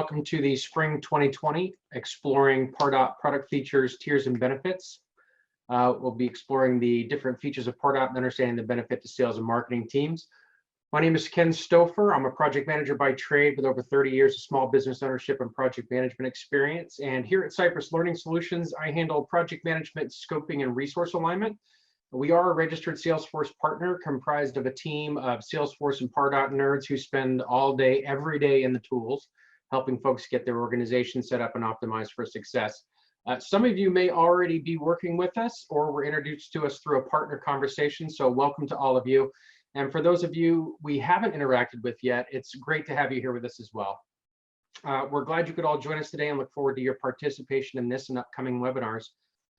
welcome to the Spring 2020 Exploring Pardot Product Features, Tiers, and Benefits. We'll be exploring the different features of Pardot and understanding the benefit to sales and marketing teams. My name is Ken Stouffer. I'm a project manager by trade with over 30 years of small business ownership and project management experience. And here at Cypress Learning Solutions, I handle project management, scoping, and resource alignment. We are a registered Salesforce partner comprised of a team of Salesforce and Pardot nerds who spend all day, every day in the tools, helping folks get their organization set up and optimized for success. Some of you may already be working with us or were introduced to us through a partner conversation, so welcome to all of you. And for those of you we haven't interacted with yet, it's great to have you here with us as well. We're glad you could all join us today and look forward to your participation in this and upcoming webinars.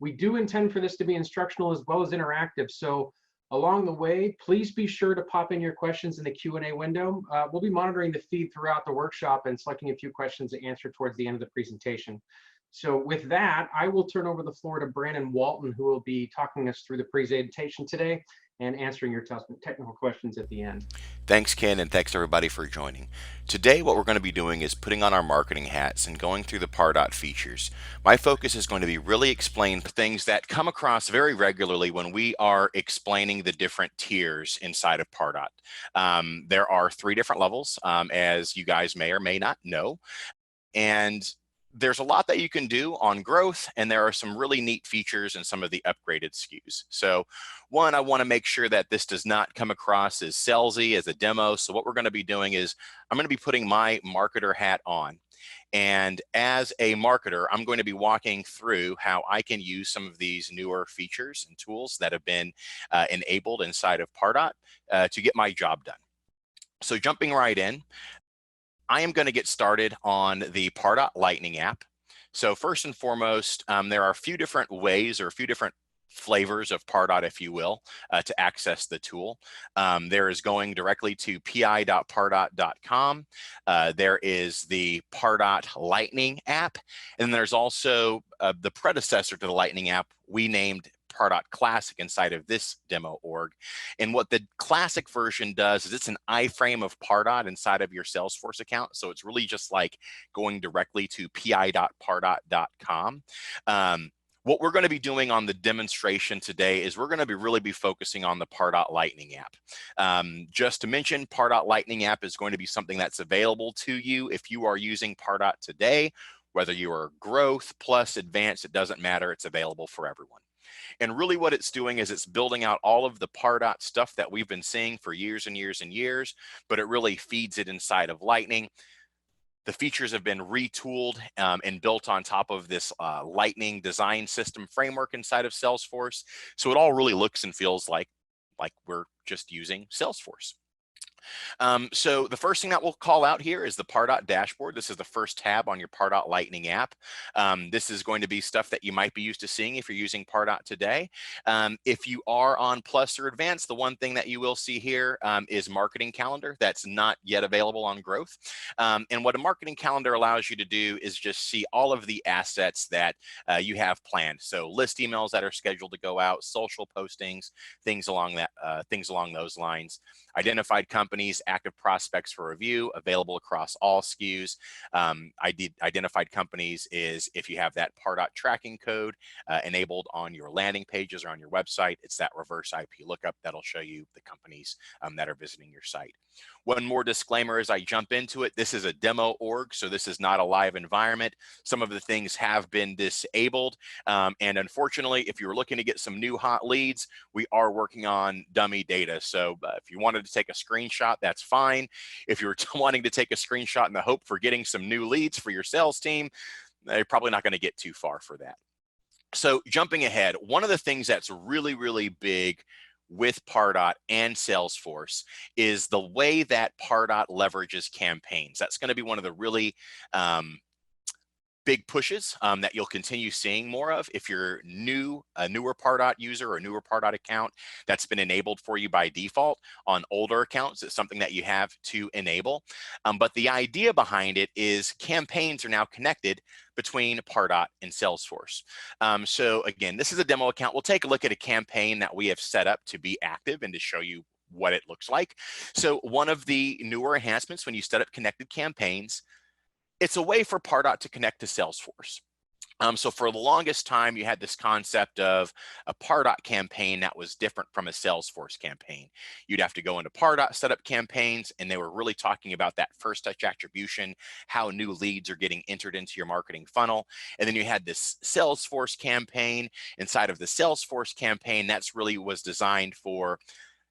We do intend for this to be instructional as well as interactive, so along the way, please be sure to pop in your questions in the Q&A window. We'll be monitoring the feed throughout the workshop and selecting a few questions to answer towards the end of the presentation. So with that, I will turn over the floor to Brandon Walton, who will be talking us through the presentation today and answering your technical questions at the end. Thanks, Ken, and thanks everybody for joining. Today, what we're going to be doing is putting on our marketing hats and going through the Pardot features. My focus is going to be really explain things that come across very regularly when we are explaining the different tiers inside of Pardot. There are 3 different levels, as you guys may or may not know, and there's a lot that you can do on growth, and there are some really neat features in some of the upgraded SKUs. So one, I want to make sure that this does not come across as salesy, as a demo. So what we're going to be doing is I'm going to be putting my marketer hat on. And as a marketer, I'm going to be walking through how I can use some of these newer features and tools that have been enabled inside of Pardot to get my job done. So jumping right in, I am going to get started on the Pardot Lightning app. So first and foremost, there are a few different ways or a few different flavors of Pardot, if you will, to access the tool. There is going directly to pi.pardot.com. There is the Pardot Lightning app, and there's also the predecessor to the Lightning app we named Pardot Classic inside of this demo org. And what the classic version does is it's an iframe of Pardot inside of your Salesforce account. So it's really just like going directly to pi.pardot.com. What we're going to be doing on the demonstration today is we're going to really be focusing on the Pardot Lightning app. Just to mention, Pardot Lightning app is going to be something that's available to you if you are using Pardot today. Whether you are growth plus advanced, it doesn't matter. It's available for everyone. And really what it's doing is it's building out all of the Pardot stuff that we've been seeing for years and years and years, but it really feeds it inside of Lightning. The features have been retooled and built on top of this Lightning design system framework inside of Salesforce. So it all really looks and feels like we're just using Salesforce. So the first thing that we'll call out here is the Pardot dashboard. This is the first tab on your Pardot Lightning app. This is going to be stuff that you might be used to seeing if you're using Pardot today. If you are on Plus or Advanced, the one thing that you will see here is Marketing Calendar. That's not yet available on Growth. And what a Marketing Calendar allows you to do is just see all of the assets that you have planned. So list emails that are scheduled to go out, social postings, things along those lines. Identified companies, active prospects for review, available across all SKUs. Identified companies is if you have that Pardot tracking code enabled on your landing pages or on your website, it's that reverse IP lookup that'll show you the companies that are visiting your site. One more disclaimer as I jump into it, this is a demo org, so this is not a live environment. Some of the things have been disabled, and unfortunately, if you're looking to get some new hot leads, we are working on dummy data. So if you wanted to take a screenshot, that's fine. If you're wanting to take a screenshot in the hope for getting some new leads for your sales team, you're probably not going to get too far for that. So jumping ahead, one of the things that's really, really big with Pardot and Salesforce is the way that Pardot leverages campaigns. That's going to be one of the really big pushes that you'll continue seeing more of. If you're a newer Pardot user or a newer Pardot account, that's been enabled for you by default. On older accounts, it's something that you have to enable. But the idea behind it is campaigns are now connected between Pardot and Salesforce. So again, this is a demo account. We'll take a look at a campaign that we have set up to be active and to show you what it looks like. So one of the newer enhancements when you set up connected campaigns, it's a way for Pardot to connect to Salesforce. So for the longest time, you had this concept of a Pardot campaign that was different from a Salesforce campaign. You'd have to go into Pardot, set up campaigns, and they were really talking about that first touch attribution, how new leads are getting entered into your marketing funnel. And then you had this Salesforce campaign. Inside of the Salesforce campaign, that's really was designed for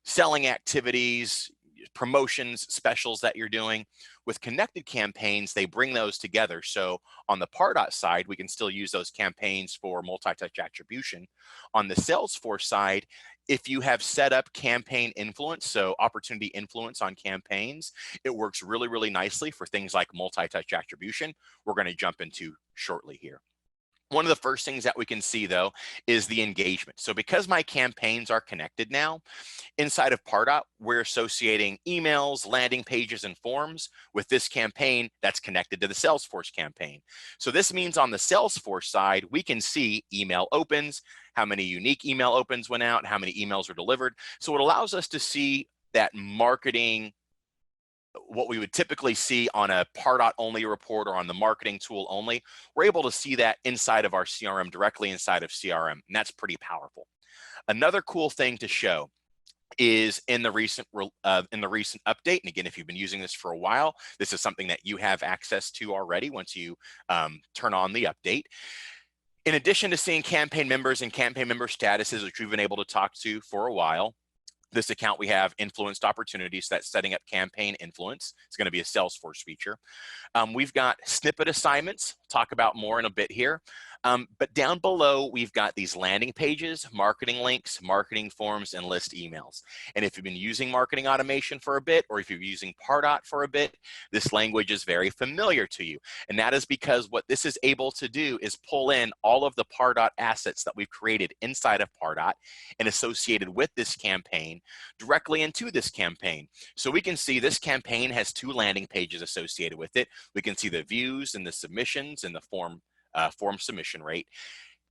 selling activities, promotions, specials that you're doing. With connected campaigns, they bring those together. So on the Pardot side, we can still use those campaigns for multi-touch attribution. On the Salesforce side, if you have set up campaign influence, so opportunity influence on campaigns, it works really, really nicely for things like multi-touch attribution. We're going to jump into shortly here. One of the first things that we can see, though, is the engagement. So because my campaigns are connected now, inside of Pardot, we're associating emails, landing pages, and forms with this campaign that's connected to the Salesforce campaign. So this means on the Salesforce side, we can see email opens, how many unique email opens went out, how many emails were delivered. So it allows us to see that marketing, what we would typically see on a Pardot only report or on the marketing tool only, we're able to see that inside of our CRM, directly inside of CRM, and that's pretty powerful. Another cool thing to show is in the recent update, and again, if you've been using this for a while, this is something that you have access to already once you turn on the update. In addition to seeing campaign members and campaign member statuses, which we've been able to talk to for a while, this account, we have influenced opportunities. That's setting up campaign influence. It's going to be a Salesforce feature. We've got snippet assignments. Talk about more in a bit here. But down below, we've got these landing pages, marketing links, marketing forms, and list emails. And if you've been using marketing automation for a bit, or if you're using Pardot for a bit, this language is very familiar to you. And that is because what this is able to do is pull in all of the Pardot assets that we've created inside of Pardot and associated with this campaign directly into this campaign. So we can see this campaign has 2 landing pages associated with it. We can see the views and the submissions and the form submission rate.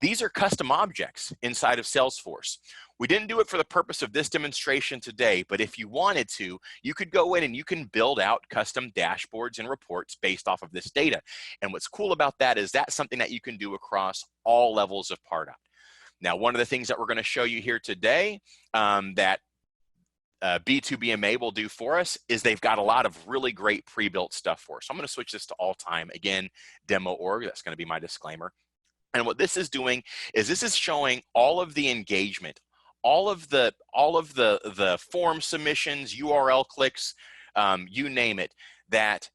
These are custom objects inside of Salesforce. We didn't do it for the purpose of this demonstration today, but if you wanted to, you could go in and you can build out custom dashboards and reports based off of this data. And what's cool about that is that's something that you can do across all levels of Pardot. Now, one of the things that we're going to show you here today that B2BMA will do for us is they've got a lot of really great pre-built stuff for us. So I'm going to switch this to all time. Again, demo org, that's going to be my disclaimer. And what this is doing is this is showing all of the engagement, all of the form submissions, URL clicks, you name it, that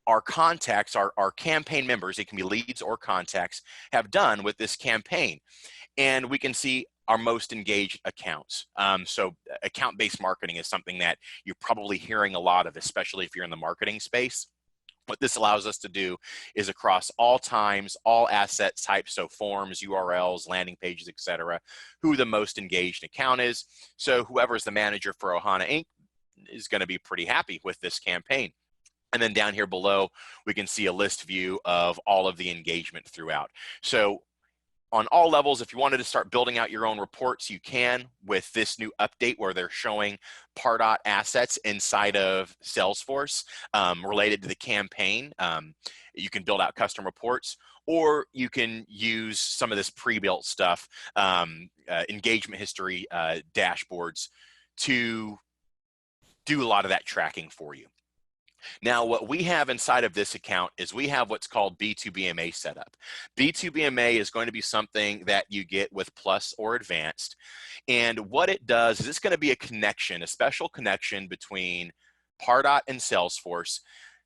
our contacts, our campaign members, it can be leads or contacts, have done with this campaign. And we can see our most engaged accounts. So account-based marketing is something that you're probably hearing a lot of, especially if you're in the marketing space. What this allows us to do is across all times, all asset types, so forms, URLs, landing pages, etc., who the most engaged account is. So whoever's the manager for Ohana Inc. is going to be pretty happy with this campaign. And then down here below, we can see a list view of all of the engagement throughout. So on all levels, if you wanted to start building out your own reports, you can with this new update where they're showing Pardot assets inside of Salesforce related to the campaign. You can build out custom reports, or you can use some of this pre-built stuff, engagement history dashboards, to do a lot of that tracking for you. Now, what we have inside of this account is we have what's called B2BMA setup. B2BMA is going to be something that you get with Plus or Advanced. And what it does is it's going to be a connection, a special connection between Pardot and Salesforce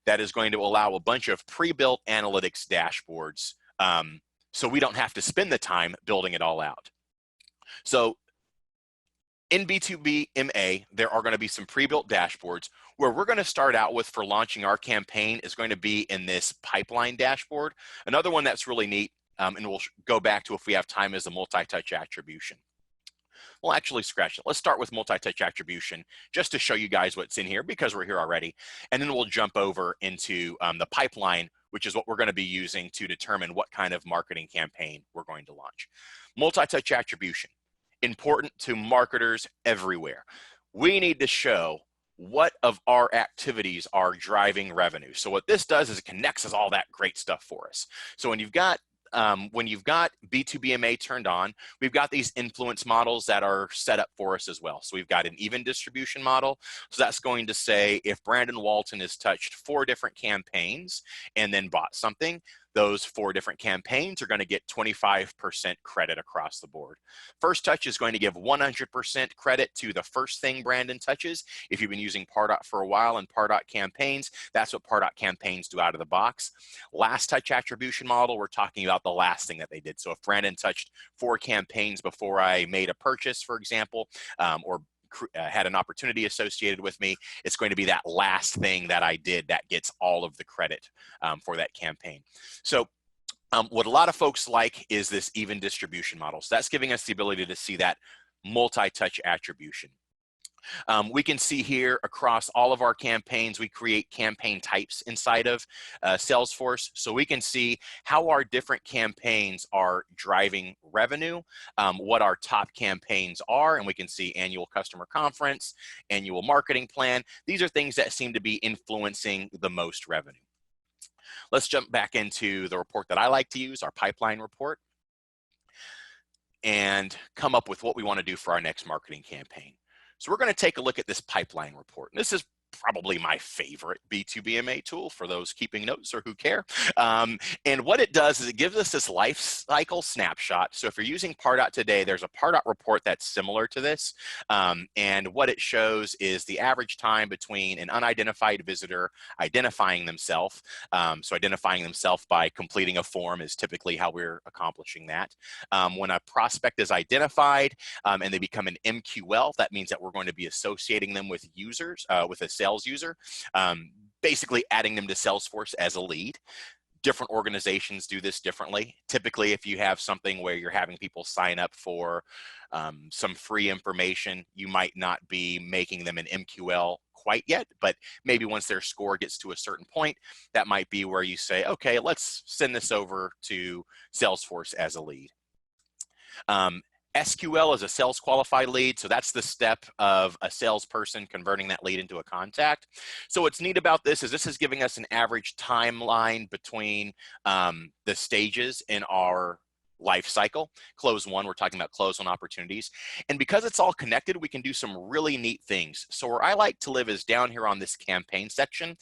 that is going to allow a bunch of pre-built analytics dashboards so we don't have to spend the time building it all out. So in B2BMA, there are going to be some pre-built dashboards. Where we're going to start out with for launching our campaign is going to be in this pipeline dashboard. Another one that's really neat, and we'll go back to if we have time, is the multi-touch attribution. We'll actually scratch it. Let's start with multi-touch attribution just to show you guys what's in here because we're here already. And then we'll jump over into the pipeline, which is what we're going to be using to determine what kind of marketing campaign we're going to launch. Multi-touch attribution, important to marketers everywhere. We need to show what of our activities are driving revenue. So what this does is it connects us all that great stuff for us. So when you've got B2BMA turned on, we've got these influence models that are set up for us as well. So we've got an even distribution model. So that's going to say if Brandon Walton has touched 4 different campaigns and then bought something, those 4 different campaigns are going to get 25% credit across the board. First Touch is going to give 100% credit to the first thing Brandon touches. If you've been using Pardot for a while and Pardot campaigns, that's what Pardot campaigns do out of the box. Last Touch attribution model, we're talking about the last thing that they did. So if Brandon touched 4 campaigns before I made a purchase, for example, or had an opportunity associated with me, it's going to be that last thing that I did that gets all of the credit for that campaign. So what a lot of folks like is this even distribution model. So that's giving us the ability to see that multi-touch attribution. We can see here across all of our campaigns, we create campaign types inside of Salesforce. So we can see how our different campaigns are driving revenue, what our top campaigns are, and we can see annual customer conference, annual marketing plan. These are things that seem to be influencing the most revenue. Let's jump back into the report that I like to use, our pipeline report, and come up with what we want to do for our next marketing campaign. So we're going to take a look at this pipeline report. And this is probably my favorite B2BMA tool for those keeping notes or who care. And what it does is it gives us this lifecycle snapshot. So if you're using Pardot today, there's a Pardot report that's similar to this. And what it shows is the average time between an unidentified visitor identifying themselves. So identifying themselves by completing a form is typically how we're accomplishing that. When a prospect is identified and they become an MQL, that means that we're going to be associating them with users, with a sales user, basically adding them to Salesforce as a lead. Different organizations do this differently. Typically, if you have something where you're having people sign up for some free information, you might not be making them an MQL quite yet, but maybe once their score gets to a certain point, that might be where you say, okay, let's send this over to Salesforce as a lead. SQL is a sales qualified lead. So that's the step of a salesperson converting that lead into a contact. So what's neat about this is giving us an average timeline between the stages in our life cycle. Close 1, we're talking about close 1 opportunities. And because it's all connected, we can do some really neat things. So where I like to live is down here on this campaign section.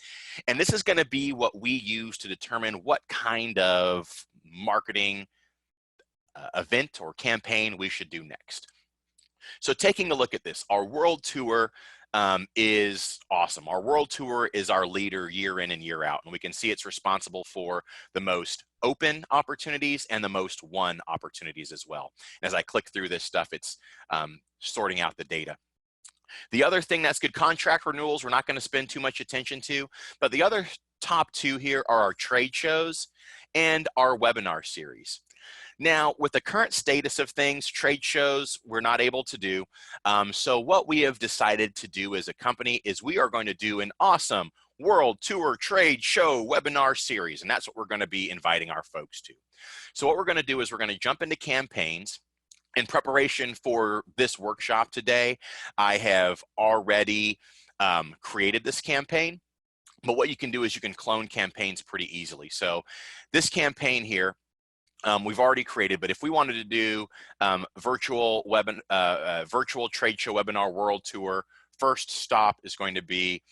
And this is going to be what we use to determine what kind of marketing event or campaign we should do next. So taking a look at this, our world tour is awesome. Our world tour is our leader year in and year out, and we can see it's responsible for the most open opportunities and the most won opportunities as well. And as I click through this stuff, it's sorting out the data. The other thing that's good, contract renewals, we're not going to spend too much attention to, but the other top 2 here are our trade shows and our webinar series. Now, with the current status of things, trade shows we're not able to do. So what we have decided to do as a company is we are going to do an awesome world tour trade show webinar series, and that's what we're going to be inviting our folks to. So what we're going to do is we're going to jump into campaigns. In preparation for this workshop today, I have already created this campaign. But what you can do is you can clone campaigns pretty easily. So this campaign here, we've already created, but if we wanted to do virtual trade show webinar world tour, first stop is going to be,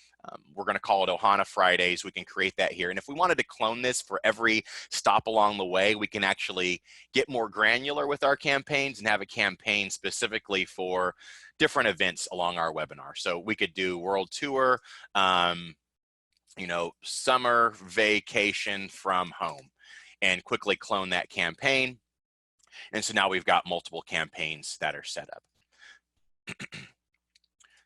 we're going to call it Ohana Fridays. We can create that here. And if we wanted to clone this for every stop along the way, we can actually get more granular with our campaigns and have a campaign specifically for different events along our webinar. So we could do world tour, you know, summer vacation from home, and quickly clone that campaign. And so now we've got multiple campaigns that are set up.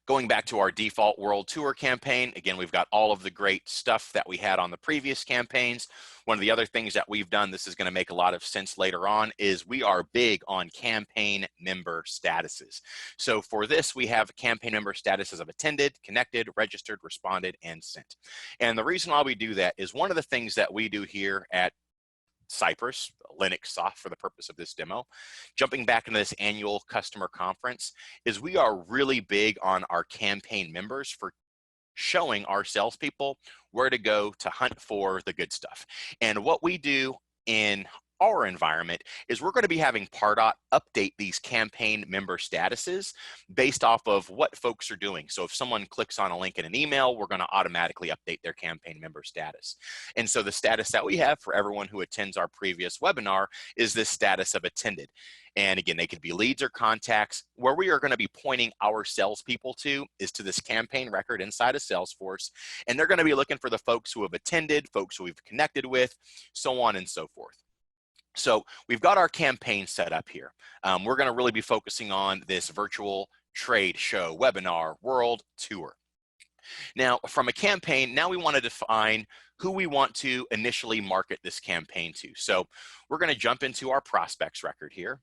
Going back to our default world tour campaign, again, we've got all of the great stuff that we had on the previous campaigns. One of the other things that we've done, this is going to make a lot of sense later on, is we are big on campaign member statuses. So for this, we have campaign member statuses of attended, connected, registered, responded, and sent. And the reason why we do that is one of the things that we do here at Cypress, Linux soft for the purpose of this demo, jumping back into this annual customer conference, is we are really big on our campaign members for showing our salespeople where to go to hunt for the good stuff. And what we do in our environment is we're going to be having Pardot update these campaign member statuses based off of what folks are doing. So if someone clicks on a link in an email, we're going to automatically update their campaign member status. And so the status that we have for everyone who attends our previous webinar is this status of attended. And again, they could be leads or contacts. Where we are going to be pointing our salespeople to is to this campaign record inside of Salesforce. And they're going to be looking for the folks who have attended, folks who we've connected with, so on and so forth. So we've got our campaign set up here. We're going to really be focusing on this virtual trade show, webinar, world tour. Now, from a campaign, now we want to define who we want to initially market this campaign to. So we're going to jump into our prospects record here.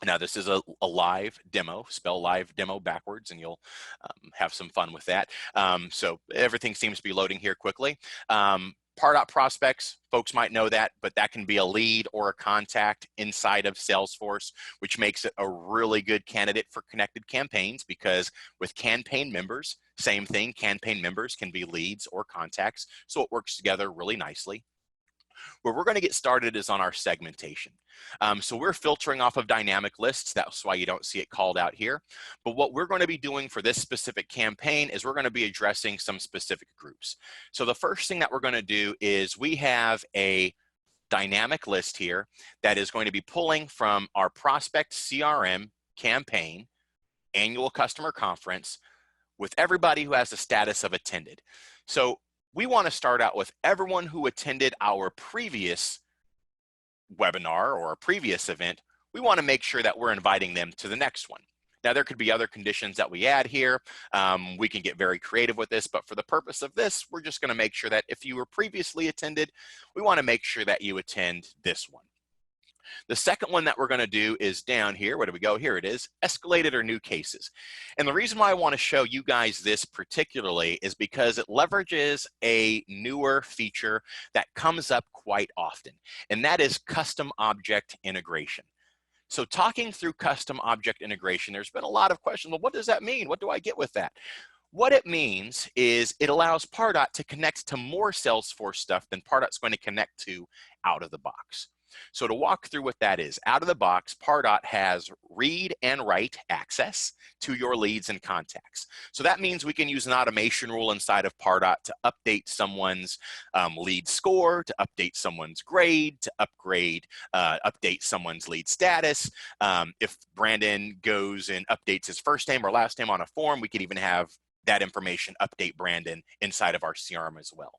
Now, this is a live demo, spell live demo backwards, and you'll have some fun with that. So everything seems to be loading here quickly. Pardot prospects, folks might know that, but that can be a lead or a contact inside of Salesforce, which makes it a really good candidate for connected campaigns, because with campaign members, same thing, campaign members can be leads or contacts, so it works together really nicely. Where we're going to get started is on our segmentation. So we're filtering off of dynamic lists. That's why you don't see it called out here. But what we're going to be doing for this specific campaign is we're going to be addressing some specific groups. So the first thing that we're going to do is we have a dynamic list here that is going to be pulling from our prospect CRM campaign annual customer conference with everybody who has a status of attended. So we want to start out with everyone who attended our previous webinar or a previous event. We want to make sure that we're inviting them to the next one. Now, there could be other conditions that we add here. We can get very creative with this, but for the purpose of this, we're just going to make sure that if you were previously attended, we want to make sure that you attend this one. The second one that we're going to do is down here. Where do we go? Here it is, escalated or new cases. And the reason why I want to show you guys this particularly is because it leverages a newer feature that comes up quite often, and that is custom object integration. So talking through custom object integration, there's been a lot of questions. Well, what does that mean? What do I get with that? What it means is it allows Pardot to connect to more Salesforce stuff than Pardot's going to connect to out of the box. So to walk through what that is, out of the box, Pardot has read and write access to your leads and contacts. So that means we can use an automation rule inside of Pardot to update someone's lead score, to update someone's grade, to update someone's lead status. If Brandon goes and updates his first name or last name on a form, we could even have that information update Brandon inside of our CRM as well.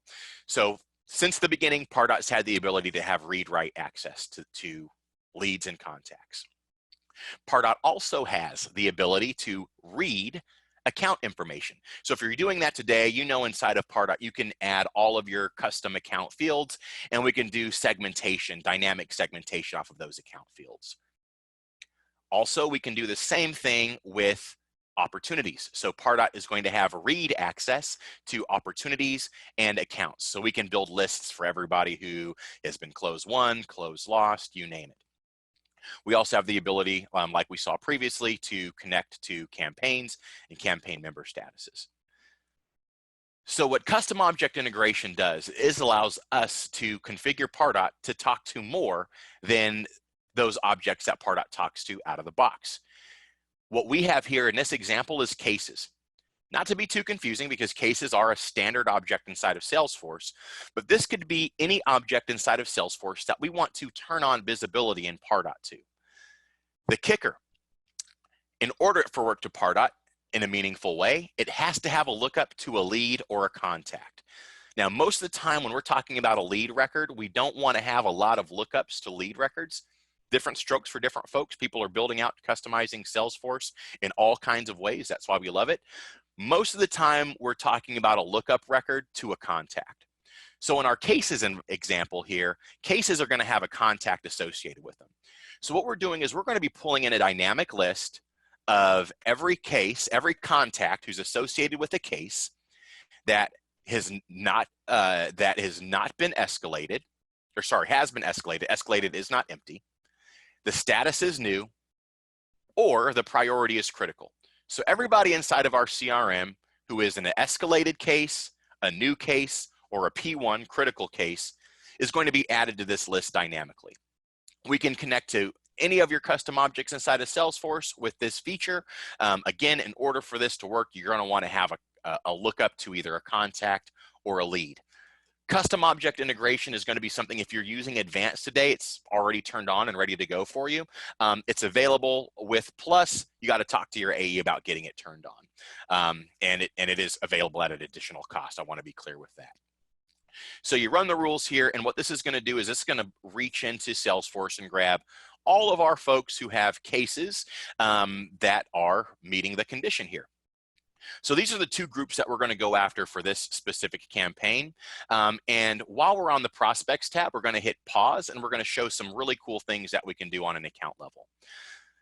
So since the beginning, Pardot's had the ability to have read-write access to leads and contacts. Pardot also has the ability to read account information. So if you're doing that today, you know inside of Pardot, you can add all of your custom account fields, and we can do segmentation, dynamic segmentation off of those account fields. Also, we can do the same thing with opportunities. So Pardot is going to have read access to opportunities and accounts. So we can build lists for everybody who has been closed won, closed lost, you name it. We also have the ability, like we saw previously, to connect to campaigns and campaign member statuses. So what custom object integration does is allows us to configure Pardot to talk to more than those objects that Pardot talks to out of the box. What we have here in this example is cases. Not to be too confusing, because cases are a standard object inside of Salesforce, but this could be any object inside of Salesforce that we want to turn on visibility in Pardot to. The kicker, in order for work to Pardot in a meaningful way, it has to have a lookup to a lead or a contact. Now, most of the time when we're talking about a lead record, we don't want to have a lot of lookups to lead records. Different strokes for different folks. People are building out, customizing Salesforce in all kinds of ways. That's why we love it. Most of the time, we're talking about a lookup record to a contact. So in our cases example here, cases are going to have a contact associated with them. So what we're doing is we're going to be pulling in a dynamic list of every case, every contact who's associated with a case that has not been escalated, or sorry, has been escalated. Escalated is not empty. The status is new, or the priority is critical. So everybody inside of our CRM who is an escalated case, a new case, or a P1 critical case is going to be added to this list dynamically. We can connect to any of your custom objects inside of Salesforce with this feature. Again, in order for this to work, you're going to want to have a lookup to either a contact or a lead. Custom object integration is going to be something, if you're using advanced today, it's already turned on and ready to go for you. It's available with Plus. You got to talk to your AE about getting it turned on. And it is available at an additional cost. I want to be clear with that. So you run the rules here, and what this is going to do is it's going to reach into Salesforce and grab all of our folks who have cases that are meeting the condition here. So these are the two groups that we're going to go after for this specific campaign. And while we're on the prospects tab, we're going to hit pause, and we're going to show some really cool things that we can do on an account level.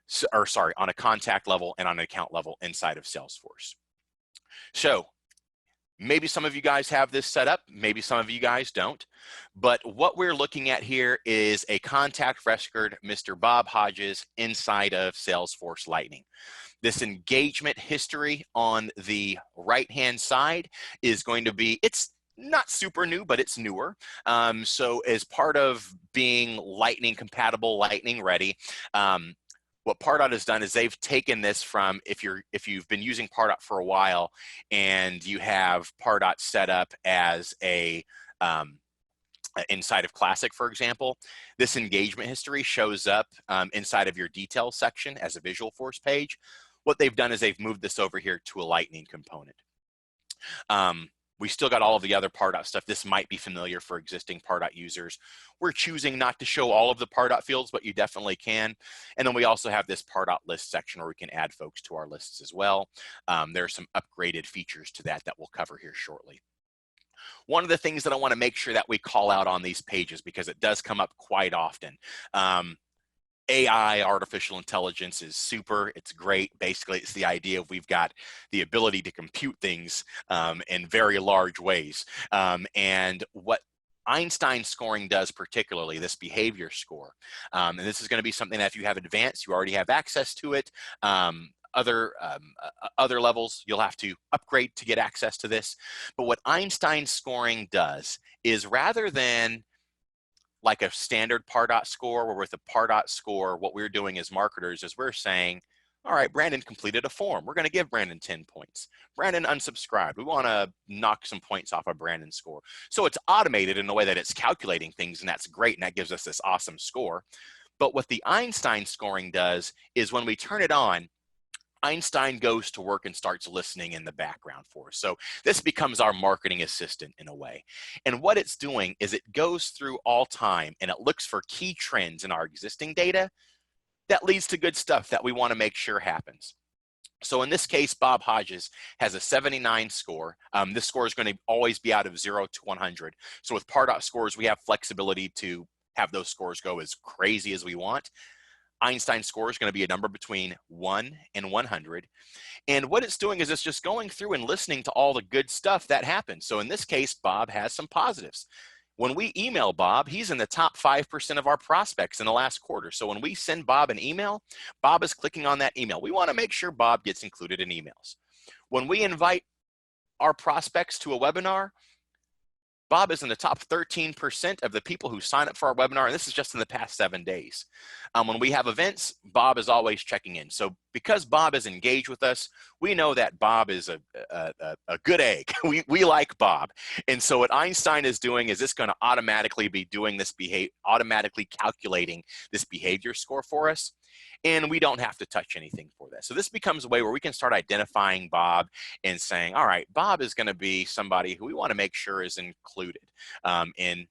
So, or sorry, on a contact level and on an account level inside of Salesforce. So maybe some of you guys have this set up, maybe some of you guys don't, but what we're looking at here is a contact record, Mr. Bob Hodges, inside of Salesforce Lightning. This engagement history on the right-hand side is going to be, it's not super new, but it's newer. So as part of being Lightning compatible, Lightning ready, what Pardot has done is they've taken this from, if you've been using Pardot for a while and you have Pardot set up as a inside of Classic, for example, this engagement history shows up inside of your details section as a Visualforce page. What they've done is they've moved this over here to a Lightning component. We still got all of the other Pardot stuff. This might be familiar for existing Pardot users. We're choosing not to show all of the Pardot fields, but you definitely can. And then we also have this Pardot list section where we can add folks to our lists as well. There are some upgraded features to that we'll cover here shortly. One of the things that I want to make sure that we call out on these pages, because it does come up quite often, AI, artificial intelligence, is super, it's great. Basically, it's the idea of we've got the ability to compute things in very large ways. And what Einstein Scoring does particularly, this behavior score, and this is going to be something that if you have advanced, you already have access to it. Other levels, you'll have to upgrade to get access to this. But what Einstein Scoring does is, rather than like a standard Pardot score, where with a Pardot score, what we're doing as marketers is we're saying, all right, Brandon completed a form. We're going to give Brandon 10 points. Brandon unsubscribed. We want to knock some points off of Brandon's score. So it's automated in a way that it's calculating things, and that's great, and that gives us this awesome score. But what the Einstein Scoring does is when we turn it on, Einstein goes to work and starts listening in the background for us. So this becomes our marketing assistant in a way. And what it's doing is it goes through all time and it looks for key trends in our existing data that leads to good stuff that we want to make sure happens. So in this case, Bob Hodges has a 79 score. This score is going to always be out of 0 to 100. So with Pardot scores, we have flexibility to have those scores go as crazy as we want. Einstein Score is going to be a number between 1 and 100. And what it's doing is it's just going through and listening to all the good stuff that happens. So in this case, Bob has some positives. When we email Bob, he's in the top 5% of our prospects in the last quarter. So when we send Bob an email, Bob is clicking on that email. We want to make sure Bob gets included in emails. When we invite our prospects to a webinar, Bob is in the top 13% of the people who sign up for our webinar, and this is just in the past 7 days. When we have events, Bob is always checking in. So because Bob is engaged with us, we know that Bob is a good egg. We like Bob. And so what Einstein is doing is it's going to automatically be doing this automatically calculating this behavior score for us. And we don't have to touch anything for that. So this becomes a way where we can start identifying Bob and saying, all right, Bob is going to be somebody who we want to make sure is included in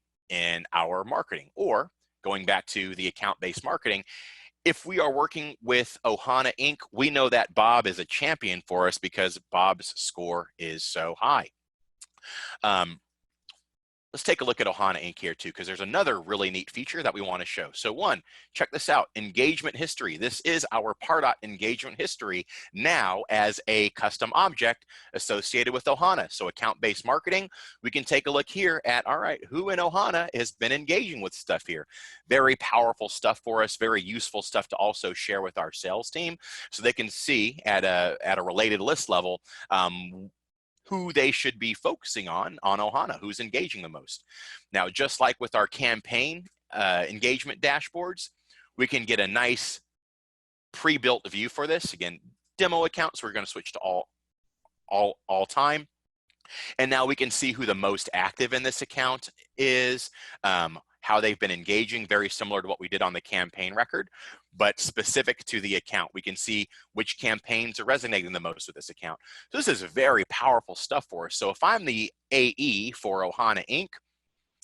our marketing. Or going back to the account-based marketing, if we are working with Ohana Inc., we know that Bob is a champion for us because Bob's score is so high. Let's take a look at Ohana Inc. here too, because there's another really neat feature that we want to show. So one, check this out, engagement history. This is our Pardot engagement history now as a custom object associated with Ohana. So account-based marketing, we can take a look here at, all right, who in Ohana has been engaging with stuff here. Very powerful stuff for us, very useful stuff to also share with our sales team so they can see at a related list level who they should be focusing on Ohana, who's engaging the most. Now, just like with our campaign engagement dashboards, we can get a nice pre-built view for this. Again, demo accounts, we're going to switch to all time. And now we can see who the most active in this account is, how they've been engaging, very similar to what we did on the campaign record, but specific to the account. We can see which campaigns are resonating the most with this account. So this is very powerful stuff for us. So if I'm the AE for Ohana Inc.,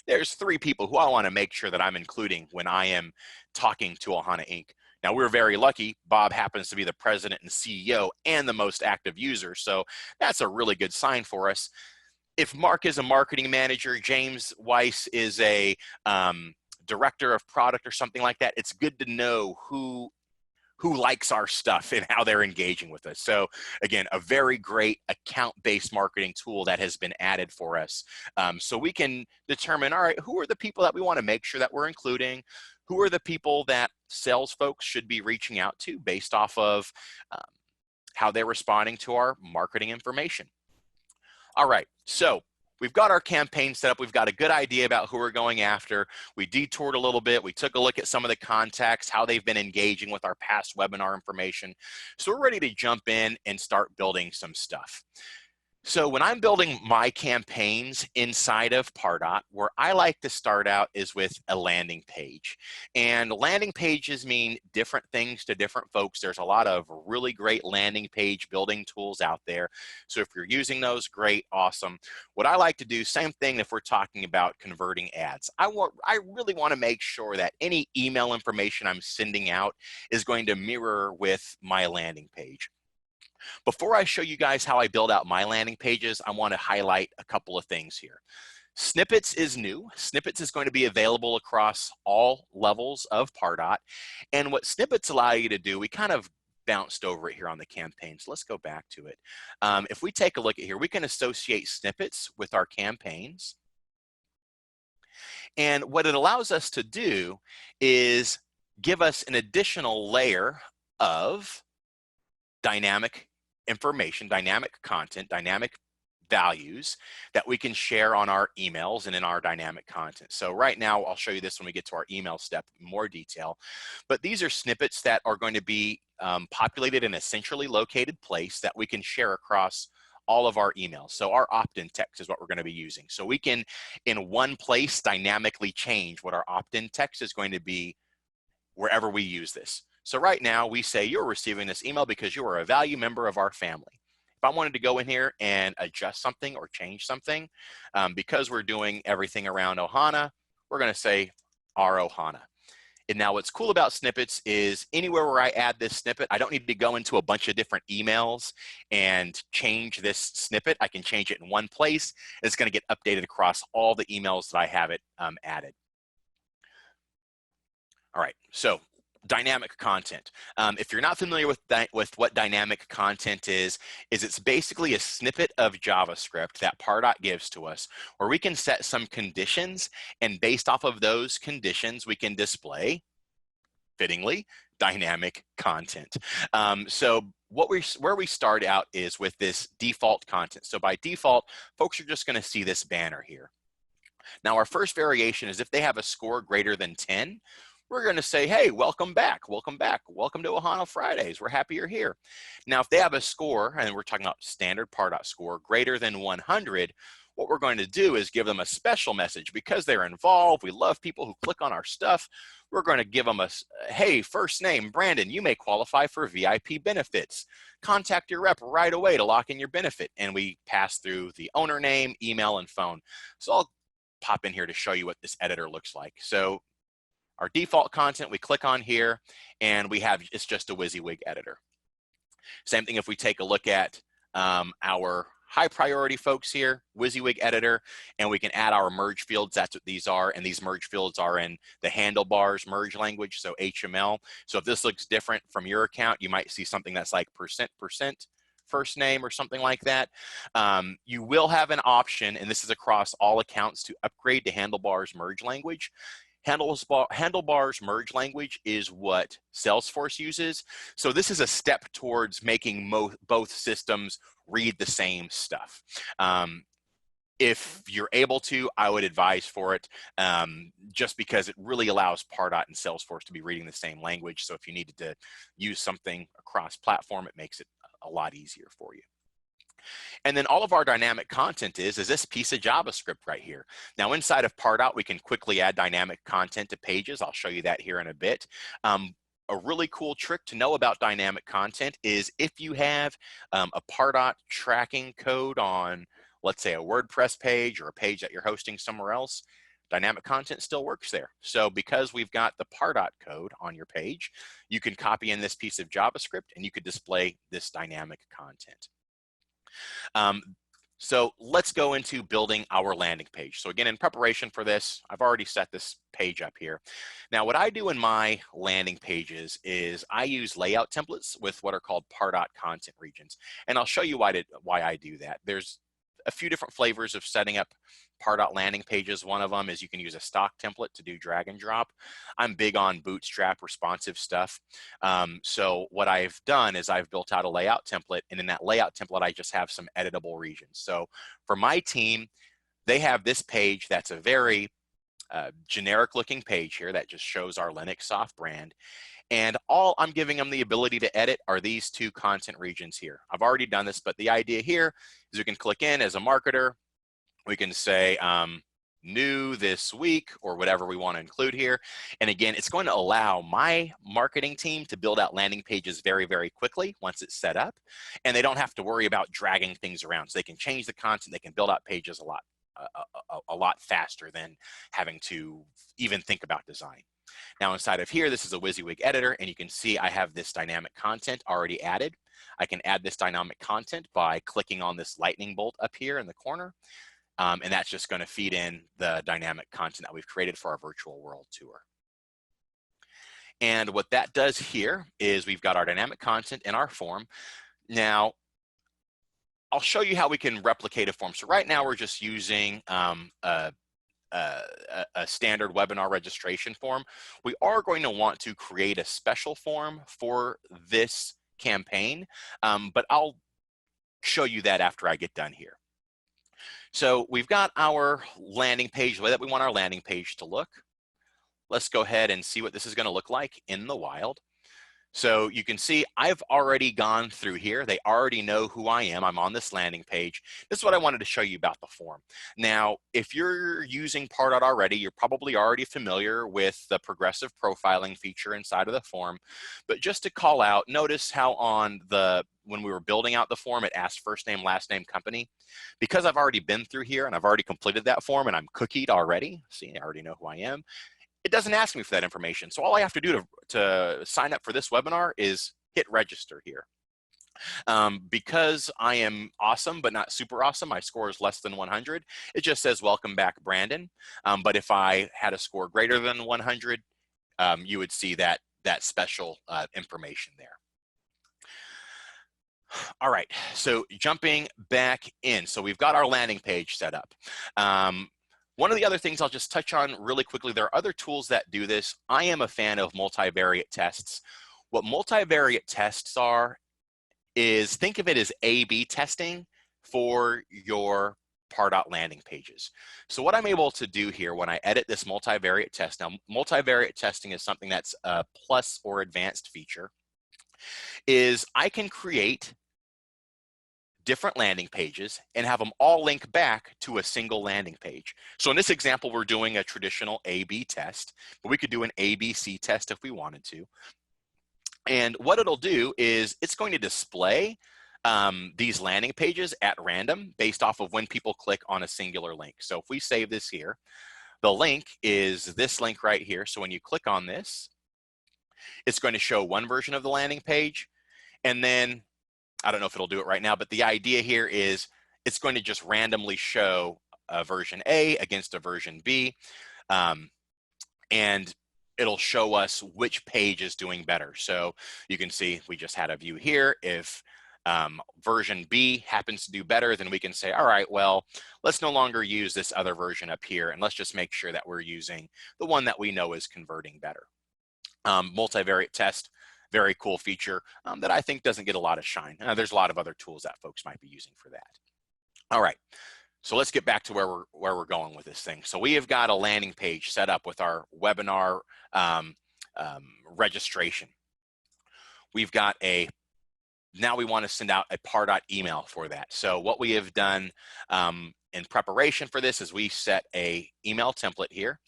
there's 3 people who I want to make sure that I'm including when I am talking to Ohana Inc. Now, we're very lucky. Bob happens to be the president and CEO and the most active user. So that's a really good sign for us. If Mark is a marketing manager, James Weiss is a director of product or something like that, it's good to know who likes our stuff and how they're engaging with us. So again, a very great account-based marketing tool that has been added for us. So we can determine, all right, who are the people that we want to make sure that we're including? Who are the people that sales folks should be reaching out to based off of how they're responding to our marketing information? All right, so we've got our campaign set up. We've got a good idea about who we're going after. We detoured a little bit. We took a look at some of the contacts, how they've been engaging with our past webinar information. So we're ready to jump in and start building some stuff. So when I'm building my campaigns inside of Pardot, where I like to start out is with a landing page. And landing pages mean different things to different folks. There's a lot of really great landing page building tools out there. So if you're using those, great, awesome. What I like to do, same thing if we're talking about converting ads. I really want to make sure that any email information I'm sending out is going to mirror with my landing page. Before I show you guys how I build out my landing pages, I want to highlight a couple of things here. Snippets is new. Snippets is going to be available across all levels of Pardot. And what Snippets allow you to do, we kind of bounced over it here on the campaign. So let's go back to it. If we take a look at here, we can associate snippets with our campaigns. And what it allows us to do is give us an additional layer of dynamic information, dynamic content, dynamic values that we can share on our emails and in our dynamic content. So right now, I'll show you this when we get to our email step in more detail. But these are snippets that are going to be populated in a centrally located place that we can share across all of our emails. So our opt-in text is what we're going to be using. So we can, in one place, dynamically change what our opt-in text is going to be wherever we use this. So right now we say you're receiving this email because you are a value member of our family. If I wanted to go in here and adjust something or change something, because we're doing everything around Ohana, we're going to say our Ohana. And now what's cool about snippets is anywhere where I add this snippet, I don't need to go into a bunch of different emails and change this snippet. I can change it in one place. It's going to get updated across all the emails that I have it added. All right, so dynamic content. If you're not familiar with what dynamic content is it's basically a snippet of JavaScript that Pardot gives to us where we can set some conditions, and based off of those conditions, we can display, fittingly, dynamic content. So where we start out is with this default content. So by default, folks are just going to see this banner here. Now our first variation is if they have a score greater than 10, we're going to say, hey, welcome back, welcome back, welcome to Ohana Fridays. We're happy you're here. Now, if they have a score, and we're talking about standard Pardot score, greater than 100, what we're going to do is give them a special message because they're involved. We love people who click on our stuff. We're going to give them a, hey, first name, Brandon, you may qualify for VIP benefits. Contact your rep right away to lock in your benefit. And we pass through the owner name, email, and phone. So I'll pop in here to show you what this editor looks like. So our default content, we click on here, and we have, it's just a Wysiwyg editor. Same thing if we take a look at our high priority folks here, Wysiwyg editor, and we can add our merge fields. That's what these are, and these merge fields are in the Handlebars merge language, so HTML. So if this looks different from your account, you might see something that's like %% first name or something like that. You will have an option, and this is across all accounts, to upgrade to Handlebars merge language. Handlebars merge language is what Salesforce uses. So this is a step towards making both systems read the same stuff. If you're able to, I would advise for it, just because it really allows Pardot and Salesforce to be reading the same language. So if you needed to use something across platform, it makes it a lot easier for you. And then all of our dynamic content is this piece of JavaScript right here. Now inside of Pardot, we can quickly add dynamic content to pages. I'll show you that here in a bit. A really cool trick to know about dynamic content is if you have a Pardot tracking code on, let's say, a WordPress page or a page that you're hosting somewhere else, dynamic content still works there. So because we've got the Pardot code on your page, you can copy in this piece of JavaScript and you could display this dynamic content. So let's go into building our landing page. So again, in preparation for this, I've already set this page up here. Now, what I do in my landing pages is I use layout templates with what are called Pardot content regions. And I'll show you why I do that. There's a few different flavors of setting up Pardot landing pages. One of them is you can use a stock template to do drag and drop. I'm big on bootstrap responsive stuff. So what I've done is I've built out a layout template, and in that layout template, I just have some editable regions. So for my team, they have this page that's a very generic looking page here that just shows our Linux soft brand. And all I'm giving them the ability to edit are these two content regions here. I've already done this, but the idea here is we can click in as a marketer. We can say new this week or whatever we want to include here. And again, it's going to allow my marketing team to build out landing pages very, very quickly once it's set up. And they don't have to worry about dragging things around. So they can change the content. They can build out pages a lot faster than having to even think about design. Now inside of here, this is a Wysiwyg editor, and you can see I have this dynamic content already added. I can add this dynamic content by clicking on this lightning bolt up here in the corner. And that's just going to feed in the dynamic content that we've created for our virtual world tour. And what that does here is we've got our dynamic content in our form. Now, I'll show you how we can replicate a form. So right now we're just using a standard webinar registration form. We are going to want to create a special form for this campaign, but I'll show you that after I get done here. So we've got our landing page, the way that we want our landing page to look. Let's go ahead and see what this is going to look like in the wild. So you can see I've already gone through here. They already know who I am. I'm on this landing page. This is what I wanted to show you about the form. Now, if you're using Pardot already, you're probably already familiar with the progressive profiling feature inside of the form. But just to call out, notice how when we were building out the form, it asked first name, last name, company. Because I've already been through here and I've already completed that form and I'm cookied already, see, I already know who I am. It doesn't ask me for that information. So all I have to do to sign up for this webinar is hit register here. Because I am awesome, but not super awesome, my score is less than 100. It just says, welcome back, Brandon. But if I had a score greater than 100, you would see that special information there. All right, so jumping back in. So we've got our landing page set up. One of the other things I'll just touch on really quickly, there are other tools that do this. I am a fan of multivariate tests. What multivariate tests are is, think of it as A/B testing for your Pardot landing pages. So what I'm able to do here when I edit this multivariate test, now multivariate testing is something that's a plus or advanced feature, is I can create different landing pages and have them all link back to a single landing page. So in this example, we're doing a traditional A/B test, but we could do an ABC test if we wanted to. And what it'll do is it's going to display these landing pages at random based off of when people click on a singular link. So if we save this here, the link is this link right here. So when you click on this, it's going to show one version of the landing page. And then I don't know if it'll do it right now, but the idea here is it's going to just randomly show a version A against a version B. And it'll show us which page is doing better. So you can see we just had a view here. If version B happens to do better, then we can say, all right, well, let's no longer use this other version up here, and let's just make sure that we're using the one that we know is converting better. Multivariate test, very cool feature that I think doesn't get a lot of shine. There's a lot of other tools that folks might be using for that. All right, so let's get back to where we're going with this thing. So we have got a landing page set up with our webinar registration. We've got now we want to send out a Pardot email for that. So what we have done in preparation for this is we set a email template here.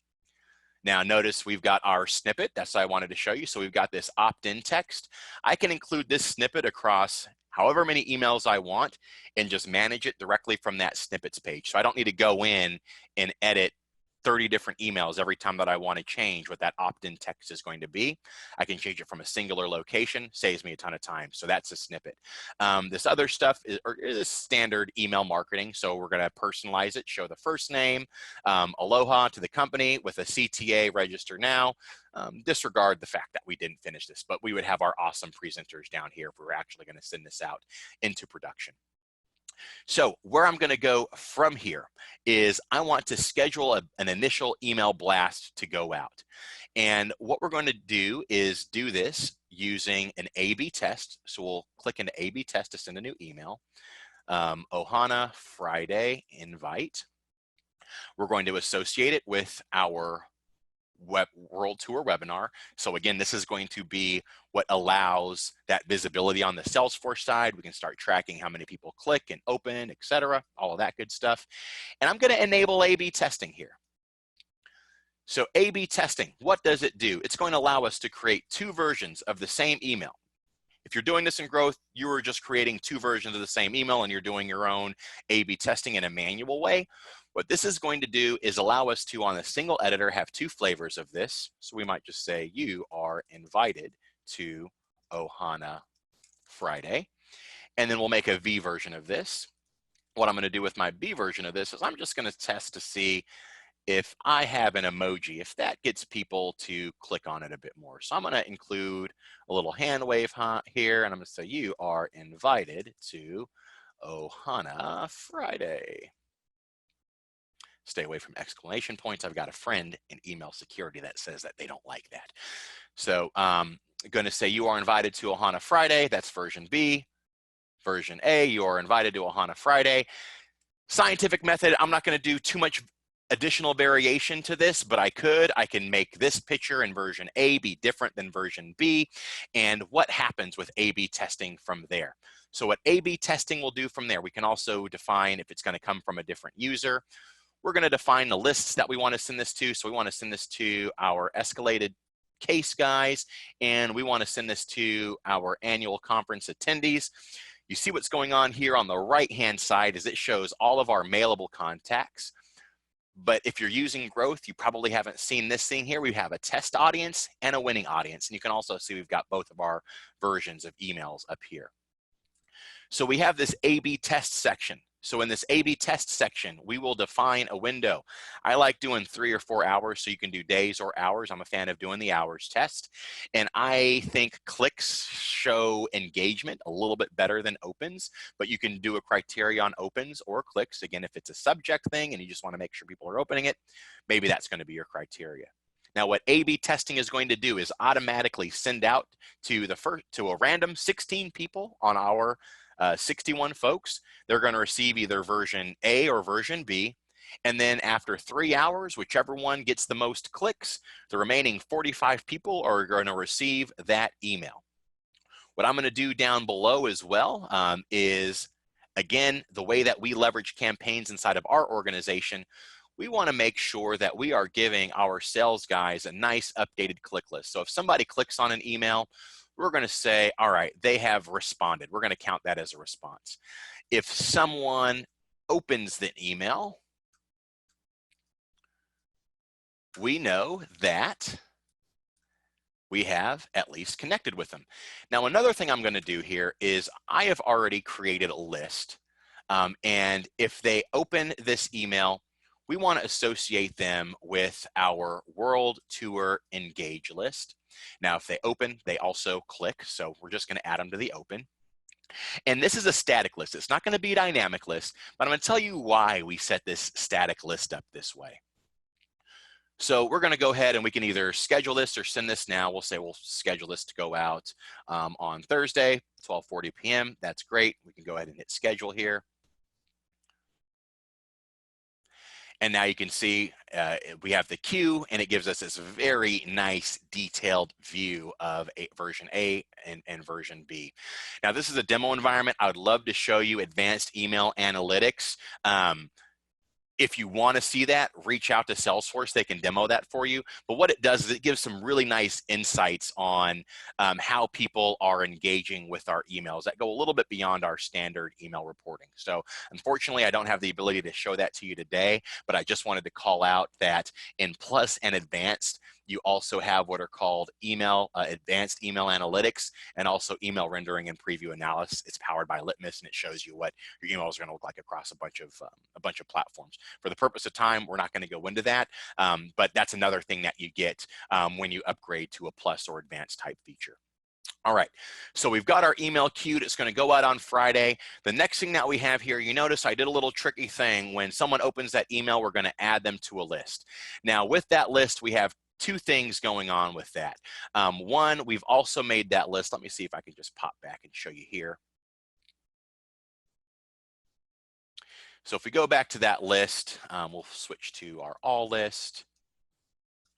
Now notice we've got our snippet. That's what I wanted to show you. So we've got this opt-in text. I can include this snippet across however many emails I want and just manage it directly from that snippets page. So I don't need to go in and edit 30 different emails every time that I want to change what that opt-in text is going to be. I can change it from a singular location, saves me a ton of time. So that's a snippet. This other stuff is standard email marketing. So we're going to personalize it, show the first name, aloha to the company with a CTA, register now. Disregard the fact that we didn't finish this, but we would have our awesome presenters down here if we were actually going to send this out into production. So where I'm going to go from here is I want to schedule an initial email blast to go out. And what we're going to do is do this using an A/B test. So we'll click into A/B test to send a new email. Ohana Friday invite. We're going to associate it with our World Tour webinar. So again, this is going to be what allows that visibility on the Salesforce side. We can start tracking how many people click and open, etc., all of that good stuff. And I'm going to enable A/B testing here. So A/B testing, what does it do? It's going to allow us to create two versions of the same email. If you're doing this in growth, you are just creating two versions of the same email and you're doing your own A/B testing in a manual way. What this is going to do is allow us to, on a single editor, have two flavors of this. So we might just say, you are invited to Ohana Friday. And then we'll make a V version of this. What I'm going to do with my B version of this is I'm just going to test to see if I have an emoji, if that gets people to click on it a bit more. So I'm going to include a little hand wave here, and I'm going to say, you are invited to Ohana Friday. Stay away from exclamation points. I've got a friend in email security that says that they don't like that. So I'm going to say you are invited to Ohana Friday. That's version B. Version A, you are invited to Ohana Friday. Scientific method, I'm not going to do too much additional variation to this, but I can make this picture in version A be different than version B. And what happens with A/B testing from there? So what A/B testing will do from there, we can also define if it's going to come from a different user. We're going to define the lists that we want to send this to. So we want to send this to our escalated case guys, and we want to send this to our annual conference attendees. You see what's going on here on the right-hand side is it shows all of our mailable contacts. But if you're using growth, you probably haven't seen this thing here. We have a test audience and a winning audience. And you can also see we've got both of our versions of emails up here. So we have this A/B test section. So in this A/B test section, we will define a window. I like doing 3 or 4 hours, so you can do days or hours. I'm a fan of doing the hours test. And I think clicks show engagement a little bit better than opens, but you can do a criteria on opens or clicks. Again, if it's a subject thing and you just want to make sure people are opening it, maybe that's going to be your criteria. Now, what A/B testing is going to do is automatically send out to a random 16 people on our 61 folks. They're going to receive either version A or version B. And then after 3 hours, whichever one gets the most clicks, the remaining 45 people are going to receive that email. What I'm going to do down below as well is, again, the way that we leverage campaigns inside of our organization, we want to make sure that we are giving our sales guys a nice updated click list. So if somebody clicks on an email, we're going to say, all right, they have responded. We're going to count that as a response. If someone opens the email, we know that we have at least connected with them. Now, another thing I'm going to do here is I have already created a list. And if they open this email, we want to associate them with our World Tour Engage list. Now, if they open, they also click. So we're just going to add them to the open. And this is a static list. It's not going to be a dynamic list, but I'm going to tell you why we set this static list up this way. So we're going to go ahead and we can either schedule this or send this now. We'll say we'll schedule this to go out on Thursday, 12:40 p.m. That's great. We can go ahead and hit schedule here. And now you can see we have the queue, and it gives us this very nice detailed view of version A and version B. Now, this is a demo environment. I would love to show you advanced email analytics. If you want to see that, reach out to Salesforce. They can demo that for you. But what it does is it gives some really nice insights on how people are engaging with our emails that go a little bit beyond our standard email reporting. So unfortunately, I don't have the ability to show that to you today, but I just wanted to call out that in Plus and Advanced, you also have what are called advanced email analytics, and also email rendering and preview analysis. It's powered by Litmus, and it shows you what your emails are going to look like across a bunch of platforms. For the purpose of time, we're not going to go into that, but that's another thing that you get when you upgrade to a Plus or Advanced type feature. All right, so we've got our email queued. It's going to go out on Friday. The next thing that we have here, you notice I did a little tricky thing. When someone opens that email, we're going to add them to a list. Now, with that list, we have two things going on with that. One, we've also made that list. Let me see if I can just pop back and show you here. So if we go back to that list, we'll switch to our all list,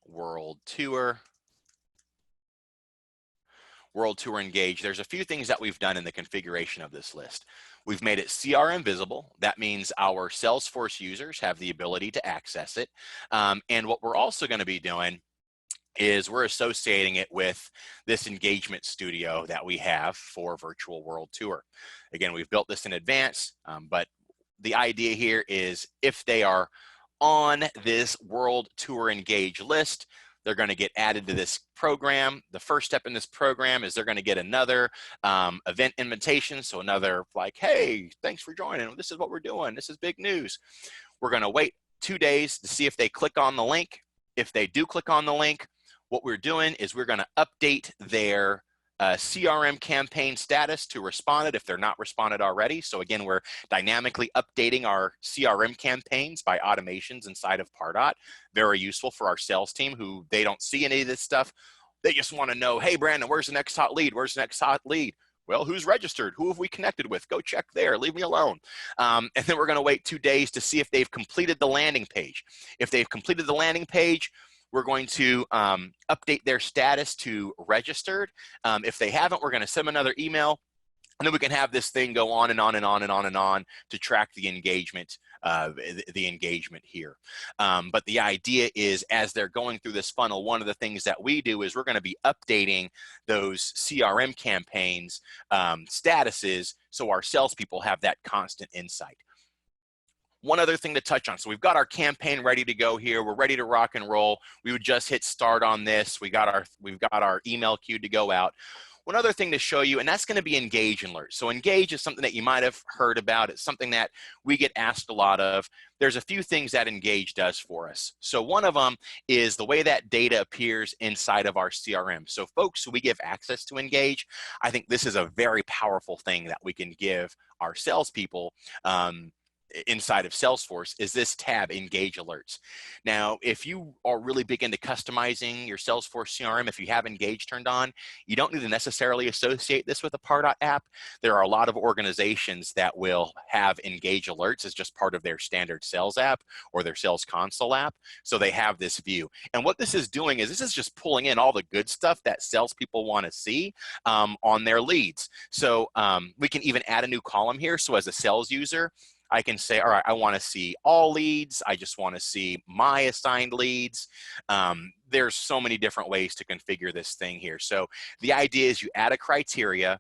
World Tour Engage. There's a few things that we've done in the configuration of this list. We've made it CRM visible. That means our Salesforce users have the ability to access it. And what we're also going to be doing is we're associating it with this engagement studio that we have for Virtual World Tour. Again, we've built this in advance, but the idea here is if they are on this World Tour Engage list, they're going to get added to this program. The first step in this program is they're going to get another event invitation. So another like, hey, thanks for joining. This is what we're doing. This is big news. We're going to wait 2 days to see if they click on the link. If they do click on the link, what we're doing is we're going to update their CRM campaign status to responded if they're not responded already. So again, we're dynamically updating our CRM campaigns by automations inside of Pardot. Very useful for our sales team who they don't see any of this stuff. They just want to know, hey, Brandon, where's the next hot lead? Where's the next hot lead? Well, who's registered? Who have we connected with? Go check there. Leave me alone. And then we're going to wait 2 days to see if they've completed the landing page. If they've completed the landing page, we're going to update their status to registered. If they haven't, we're going to send them another email, and then we can have this thing go on and on and on and on and on to track the engagement here. But the idea is as they're going through this funnel, one of the things that we do is we're going to be updating those CRM campaigns statuses so our salespeople have that constant insight. One other thing to touch on. So we've got our campaign ready to go here. We're ready to rock and roll. We would just hit start on this. We've got our email queued to go out. One other thing to show you, and that's going to be Engage Alert. So Engage is something that you might have heard about. It's something that we get asked a lot of. There's a few things that Engage does for us. So one of them is the way that data appears inside of our CRM. So folks who we give access to Engage, I think this is a very powerful thing that we can give our salespeople inside of Salesforce is this tab, Engage Alerts. Now, if you are really big into customizing your Salesforce CRM, if you have Engage turned on, you don't need to necessarily associate this with a Pardot app. There are a lot of organizations that will have Engage Alerts as just part of their standard sales app or their sales console app. So they have this view. And what this is doing is this is just pulling in all the good stuff that salespeople want to see on their leads. So we can even add a new column here. So as a sales user, I can say, all right, I want to see all leads. I just want to see my assigned leads. There's so many different ways to configure this thing here. So the idea is you add a criteria.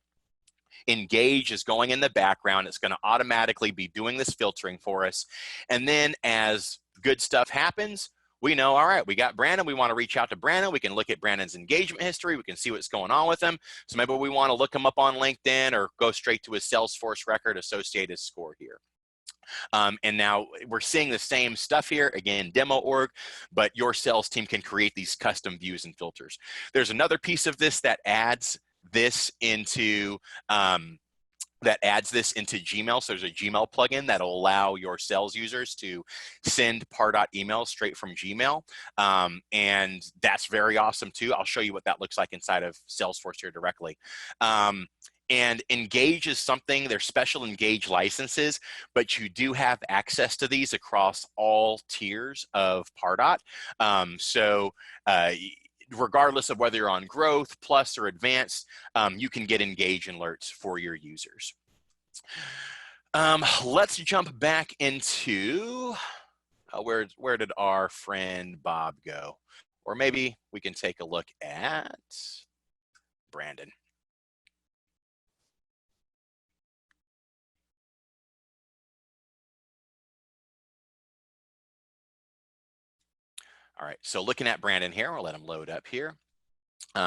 Engage is going in the background. It's going to automatically be doing this filtering for us. And then as good stuff happens, we know, all right, we got Brandon. We want to reach out to Brandon. We can look at Brandon's engagement history. We can see what's going on with him. So maybe we want to look him up on LinkedIn or go straight to his Salesforce record, associate his score here. And now we're seeing the same stuff here, again, demo org, but your sales team can create these custom views and filters. There's another piece of this that adds this into that adds this into Gmail. So there's a Gmail plugin that'll allow your sales users to send Pardot emails straight from Gmail. And that's very awesome too. I'll show you what that looks like inside of Salesforce here directly. And Engage is something, they're special Engage licenses, but you do have access to these across all tiers of Pardot. Regardless of whether you're on Growth, Plus, or Advanced, you can get Engage alerts for your users. Let's jump back into, where did our friend Bob go? Or maybe we can take a look at Brandon. All right, so looking at Brandon here, we'll let him load up here.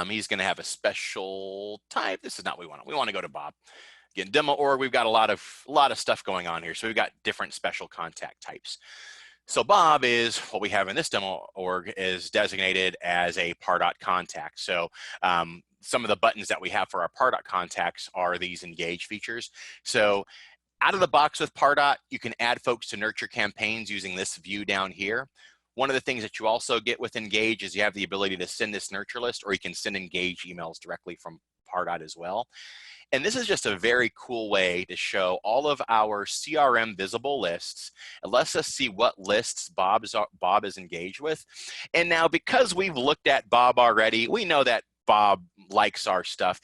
He's going to have a special type. This is not what we want. We want to go to Bob. Again, demo org, we've got a lot of stuff going on here. So we've got different special contact types. So Bob is, what we have in this demo org is designated as a Pardot contact. So some of the buttons that we have for our Pardot contacts are these Engage features. So out of the box with Pardot, you can add folks to nurture campaigns using this view down here. One of the things that you also get with Engage is you have the ability to send this nurture list, or you can send Engage emails directly from Pardot as well. And this is just a very cool way to show all of our CRM visible lists. It lets us see what lists Bob is engaged with. And now, because we've looked at Bob already, we know that Bob likes our stuff.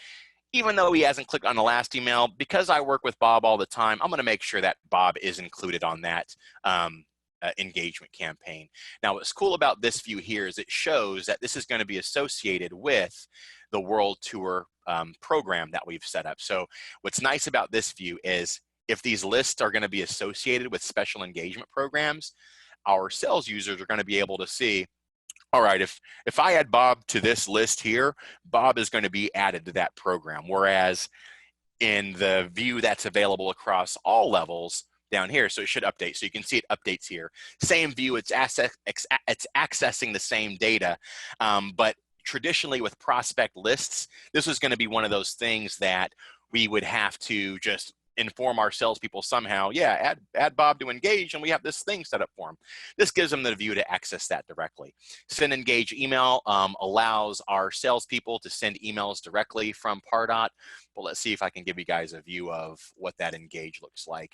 Even though he hasn't clicked on the last email, because I work with Bob all the time, I'm going to make sure that Bob is included on that engagement campaign. Now, what's cool about this view here is it shows that this is going to be associated with the World Tour program that we've set up. So what's nice about this view is if these lists are going to be associated with special engagement programs, our sales users are going to be able to see, all right, if I add Bob to this list here, Bob is going to be added to that program. Whereas in the view that's available across all levels, down here, so it should update. So you can see it updates here. Same view, it's accessing the same data, but traditionally with prospect lists, this is going to be one of those things that we would have to just inform our salespeople somehow, yeah, add Bob to Engage, and we have this thing set up for him. This gives them the view to access that directly. Send Engage email allows our salespeople to send emails directly from Pardot. But let's see if I can give you guys a view of what that Engage looks like.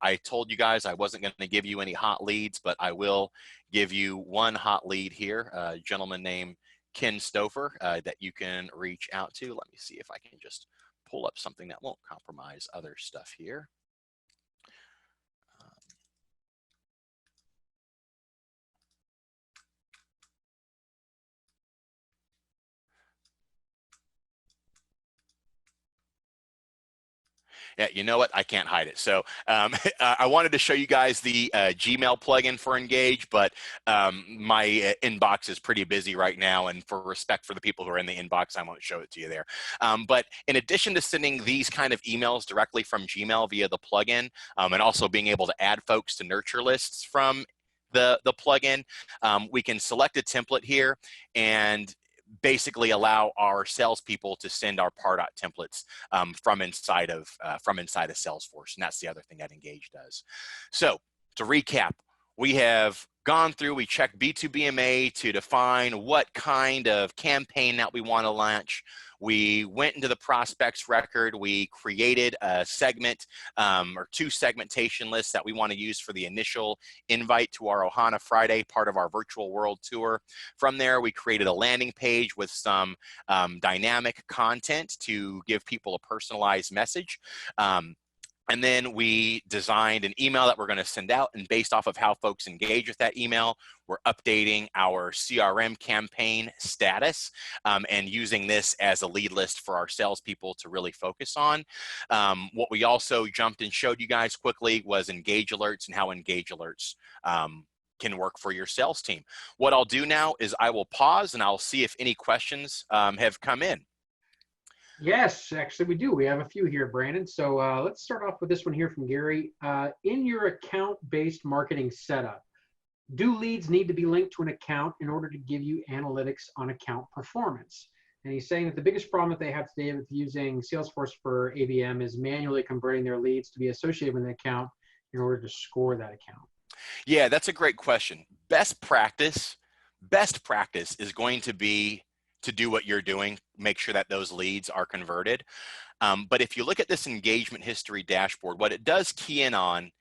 I told you guys I wasn't going to give you any hot leads, but I will give you one hot lead here, a gentleman named Ken Stouffer that you can reach out to. Let me see if I can just pull up something that won't compromise other stuff here. Yeah, you know what? I can't hide it. So I wanted to show you guys the Gmail plugin for Engage, but my inbox is pretty busy right now. And for respect for the people who are in the inbox, I won't show it to you there. But in addition to sending these kind of emails directly from Gmail via the plugin, and also being able to add folks to nurture lists from the plugin, we can select a template here and basically allow our salespeople to send our Pardot templates from inside of Salesforce, and that's the other thing that Engage does. So to recap, we have gone through, we checked B2BMA to define what kind of campaign that we want to launch. We went into the prospects record, we created a segment or 2 segmentation lists that we want to use for the initial invite to our Ohana Friday, part of our virtual world tour. From there, we created a landing page with some dynamic content to give people a personalized message. And then we designed an email that we're going to send out, and based off of how folks engage with that email, we're updating our CRM campaign status and using this as a lead list for our salespeople to really focus on. What we also jumped and showed you guys quickly was Engage alerts and how Engage alerts can work for your sales team. What I'll do now is I will pause and I'll see if any questions have come in. Yes, actually we do. We have a few here, Brandon. So let's start off with this one here from Gary. In your account-based marketing setup, do leads need to be linked to an account in order to give you analytics on account performance? And he's saying that the biggest problem that they have today with using Salesforce for ABM is manually converting their leads to be associated with an account in order to score that account. Yeah, that's a great question. Best practice is going to be to do what you're doing, make sure that those leads are converted. But if you look at this engagement history dashboard, what it does key in on,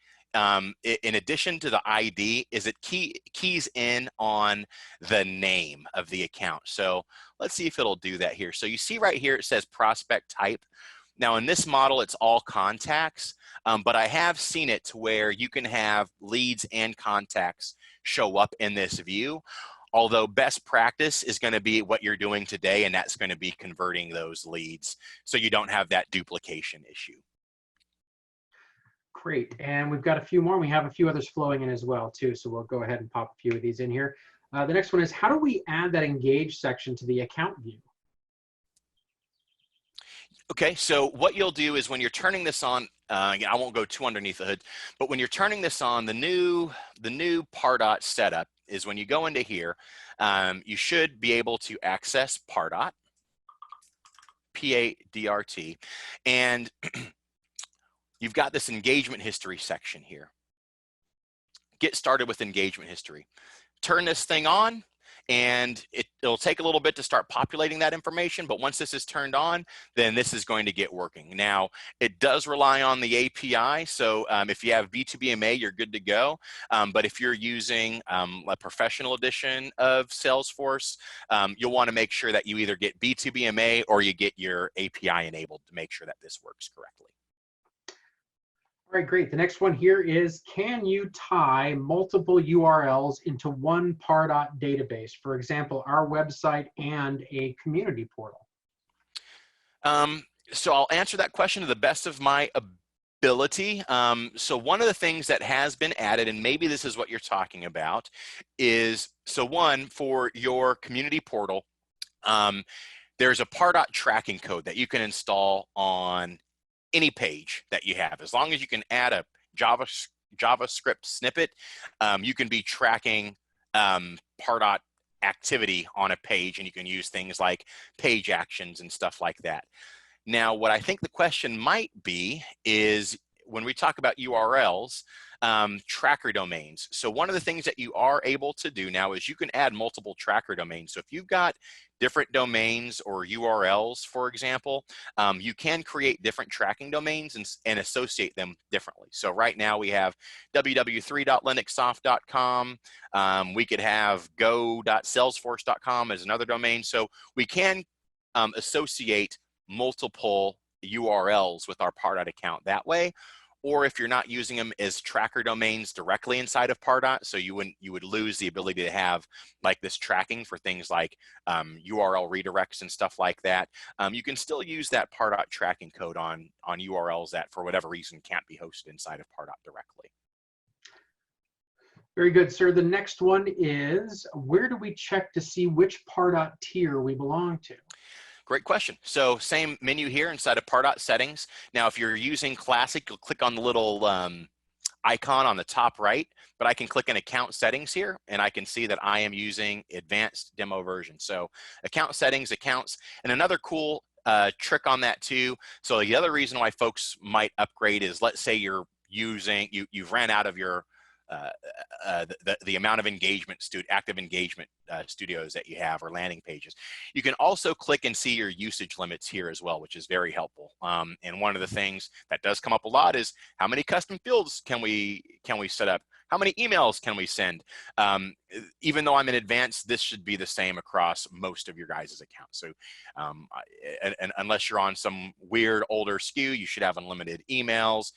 in addition to the ID, is it keys in on the name of the account. So let's see if it'll do that here. So you see right here, it says prospect type. Now in this model, it's all contacts, but I have seen it to where you can have leads and contacts show up in this view. Although best practice is going to be what you're doing today, and that's going to be converting those leads so you don't have that duplication issue. Great, and we've got a few more. We have a few others flowing in as well too, so we'll go ahead and pop a few of these in here. The next one is, how do we add that engage section to the account view? Okay, so what you'll do is when you're turning this on, again, I won't go too underneath the hood, but when you're turning this on, the new Pardot setup is when you go into here, you should be able to access Pardot, P-A-D-R-T, and you've got this engagement history section here. Get started with engagement history. Turn this thing on, and it'll take a little bit to start populating that information, but once this is turned on, then this is going to get working. Now, it does rely on the API, so if you have B2BMA, you're good to go, but if you're using a professional edition of Salesforce, you'll want to make sure that you either get B2BMA or you get your API enabled to make sure that this works correctly. All right, great. The next one here is, can you tie multiple URLs into one Pardot database? For example, our website and a community portal. So I'll answer that question to the best of my ability. So one of the things that has been added, and maybe this is what you're talking about, is, so one, for your community portal, there's a Pardot tracking code that you can install on any page that you have. As long as you can add a JavaScript snippet, you can be tracking Pardot activity on a page, and you can use things like page actions and stuff like that. Now, what I think the question might be is, when we talk about URLs, tracker domains. So one of the things that you are able to do now is you can add multiple tracker domains. So if you've got different domains or URLs, for example, you can create different tracking domains and associate them differently. So right now we have www.linuxsoft.com. We could have go.salesforce.com as another domain. So we can associate multiple URLs with our Pardot account that way. Or if you're not using them as tracker domains directly inside of Pardot, so you would lose the ability to have like this tracking for things like URL redirects and stuff like that. You can still use that Pardot tracking code on URLs that for whatever reason can't be hosted inside of Pardot directly. Very good, sir. The next one is, where do we check to see which Pardot tier we belong to? Great question. So same menu here inside of Pardot settings. Now, if you're using Classic, you'll click on the little icon on the top right, but I can click in account settings here, and I can see that I am using advanced demo version. So account settings, accounts, and another cool trick on that too. So the other reason why folks might upgrade is, let's say you're using, you've ran out of your the amount of active engagement studios that you have, or landing pages. You can also click and see your usage limits here as well, which is very helpful. And one of the things that does come up a lot is, how many custom fields can we set up? How many emails can we send? Even though I'm in advanced, this should be the same across most of your guys' accounts. So and unless you're on some weird older SKU, you should have unlimited emails,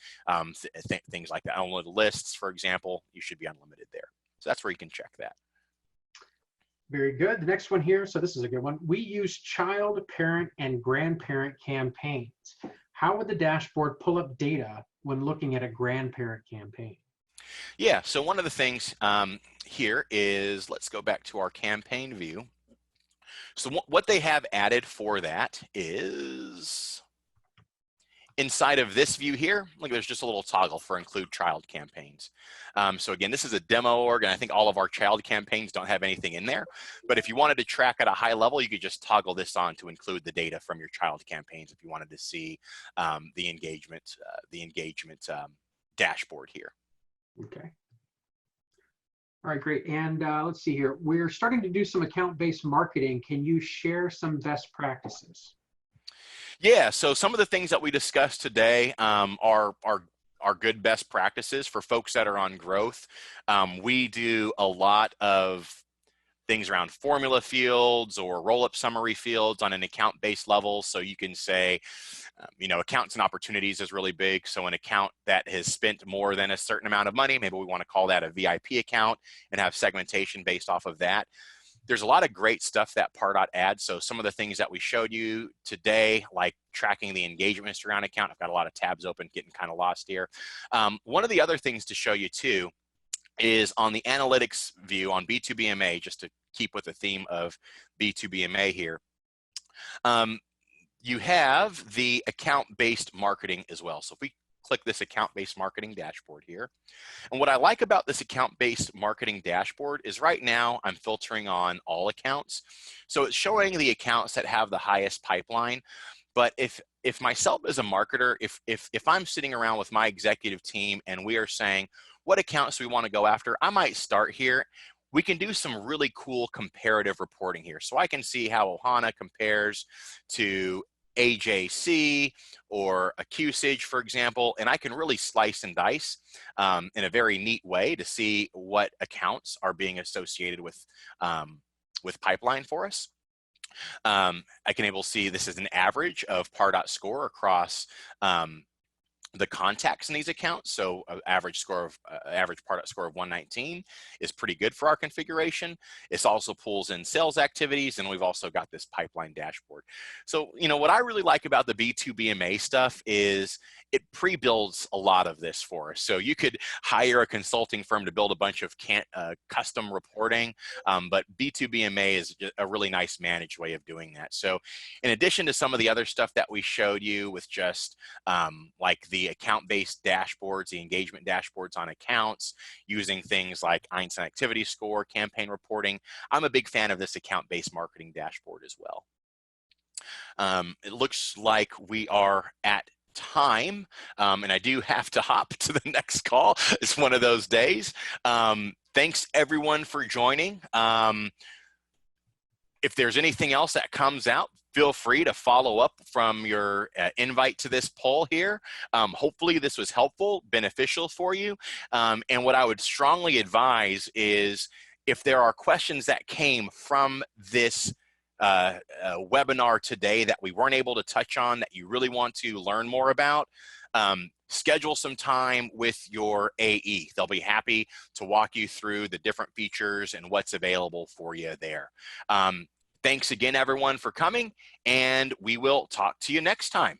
things like that. Unlimited lists, for example, you should be unlimited there. So that's where you can check that. Very good. The next one here, so this is a good one. We use child, parent, and grandparent campaigns. How would the dashboard pull up data when looking at a grandparent campaign? Yeah, so one of the things here is, let's go back to our campaign view. So what they have added for that is Inside of this view here, look, there's just a little toggle for include child campaigns. So again, this is a demo org, and I think all of our child campaigns don't have anything in there. But if you wanted to track at a high level, you could just toggle this on to include the data from your child campaigns if you wanted to see the engagement dashboard here. Okay. All right, great. And let's see here. We're starting to do some account-based marketing. Can you share some best practices? Yeah, so some of the things that we discussed today are good best practices for folks that are on growth. We do a lot of things around formula fields or roll-up summary fields on an account-based level. So you can say, you know, accounts and opportunities is really big. So an account that has spent more than a certain amount of money, maybe we want to call that a VIP account and have segmentation based off of that. There's a lot of great stuff that Pardot adds. So some of the things that we showed you today, like tracking the engagement history on account, I've got a lot of tabs open, getting kind of lost here. One of the other things to show you too is on the analytics view on B2BMA, just to keep with the theme of B2BMA here. You have the account-based marketing as well. So if we click this account-based marketing dashboard here, and what I like about this account-based marketing dashboard is right now I'm filtering on all accounts. So it's showing the accounts that have the highest pipeline. But if myself as a marketer, if I'm sitting around with my executive team and we are saying, what accounts do we want to go after? I might start here. We can do some really cool comparative reporting here. So I can see how Ohana compares to AJC or a Qsage, for example, and I can really slice and dice in a very neat way to see what accounts are being associated with pipeline for us. I can able to see this is an average of Pardot score across the contacts in these accounts. So average Pardot score of 119 is pretty good for our configuration. This also pulls in sales activities, and we've also got this pipeline dashboard. So, you know, what I really like about the B2BMA stuff is it pre-builds a lot of this for us. So you could hire a consulting firm to build a bunch of custom reporting, but B2BMA is a really nice managed way of doing that. So in addition to some of the other stuff that we showed you with just like the account-based dashboards, the engagement dashboards on accounts, using things like Einstein Activity Score, campaign reporting, I'm a big fan of this account-based marketing dashboard as well. It looks like we are at time, and I do have to hop to the next call. It's one of those days. Thanks everyone for joining. If there's anything else that comes out, feel free to follow up from your invite to this poll here. Hopefully this was helpful, beneficial for you. And what I would strongly advise is if there are questions that came from this webinar today that we weren't able to touch on that you really want to learn more about, schedule some time with your AE. They'll be happy to walk you through the different features and what's available for you there. Thanks again, everyone, for coming, and we will talk to you next time.